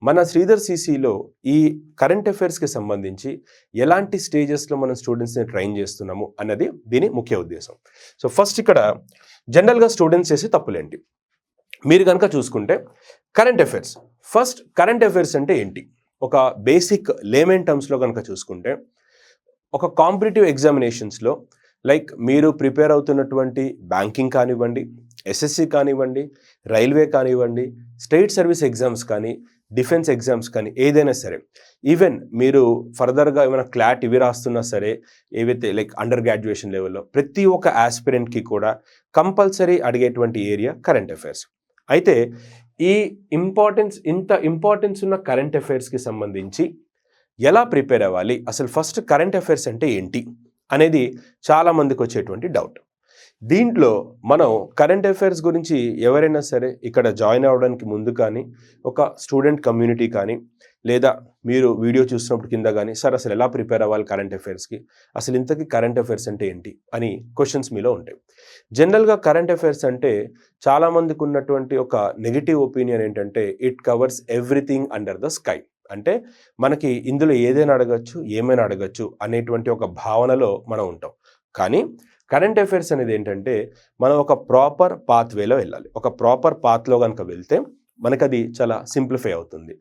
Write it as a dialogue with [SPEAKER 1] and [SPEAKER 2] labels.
[SPEAKER 1] మన శ్రీధర్ సీసీలో ఈ కరెంట్ అఫైర్స్కి సంబంధించి ఎలాంటి స్టేజెస్లో మనం స్టూడెంట్స్ని ట్రైన్ చేస్తున్నాము అన్నది దీని ముఖ్య ఉద్దేశం. సో ఫస్ట్ ఇక్కడ జనరల్గా స్టూడెంట్స్ చేసే తప్పులేంటి మీరు కనుక చూసుకుంటే, current affairs first current affairs అంటే ఏంటి, ఒక బేసిక్ లేమెన్ టర్మ్స్లో కనుక చూసుకుంటే, ఒక కాంపిటేటివ్ ఎగ్జామినేషన్స్లో లైక్ మీరు ప్రిపేర్ అవుతున్నటువంటి బ్యాంకింగ్ కానివ్వండి, ఎస్ఎస్సి కానివ్వండి, రైల్వే కానివ్వండి, స్టేట్ సర్వీస్ ఎగ్జామ్స్ కానీ, డిఫెన్స్ ఎగ్జామ్స్ కానీ, ఏదైనా సరే, ఈవెన్ మీరు ఫర్దర్గా ఏమైనా క్లాట్ ఇవి రాస్తున్నా సరే, ఏవైతే లైక్ అండర్ గ్రాడ్యుయేషన్ లెవెల్లో ప్రతి ఒక్క ఆస్పిరెంట్కి కూడా కంపల్సరీ అడిగేటువంటి ఏరియా కరెంట్ అఫైర్స్. అయితే ఈ ఇంత ఇంపార్టెన్స్ ఉన్న కరెంట్ అఫైర్స్కి సంబంధించి ఎలా ప్రిపేర్ అవ్వాలి, అసలు ఫస్ట్ కరెంట్ అఫైర్స్ అంటే ఏంటి అనేది చాలామందికి వచ్చేటువంటి డౌట్. దీంట్లో మనం కరెంట్ అఫైర్స్ గురించి ఎవరైనా సరే ఇక్కడ జాయిన్ అవ్వడానికి ముందు కానీ, ఒక స్టూడెంట్ కమ్యూనిటీ కానీ, లేదా మీరు వీడియో చూసినప్పుడు కింద కానీ, సార్ అసలు ఎలా ప్రిపేర్ అవ్వాలి కరెంట్ అఫైర్స్కి, అసలు ఇంతకీ కరెంట్ అఫైర్స్ అంటే ఏంటి అని క్వశ్చన్స్ మీలో ఉంటాయి. జనరల్గా కరెంట్ అఫైర్స్ అంటే చాలామందికి ఉన్నటువంటి ఒక నెగిటివ్ ఒపీనియన్ ఏంటంటే, it covers everything under the sky. అంటే మనకి ఇందులో ఏదైనా అడగచ్చు, ఏమైనా అడగచ్చు అనేటువంటి ఒక భావనలో మనం ఉంటాం. కానీ కరెంట్ అఫైర్స్ అనేది ఏంటంటే, మనం ఒక ప్రాపర్ పాత్వేలో వెళ్ళాలి. ఒక ప్రాపర్ పాత్లో కనుక వెళ్తే మనకు అది చాలా సింప్లిఫై అవుతుంది.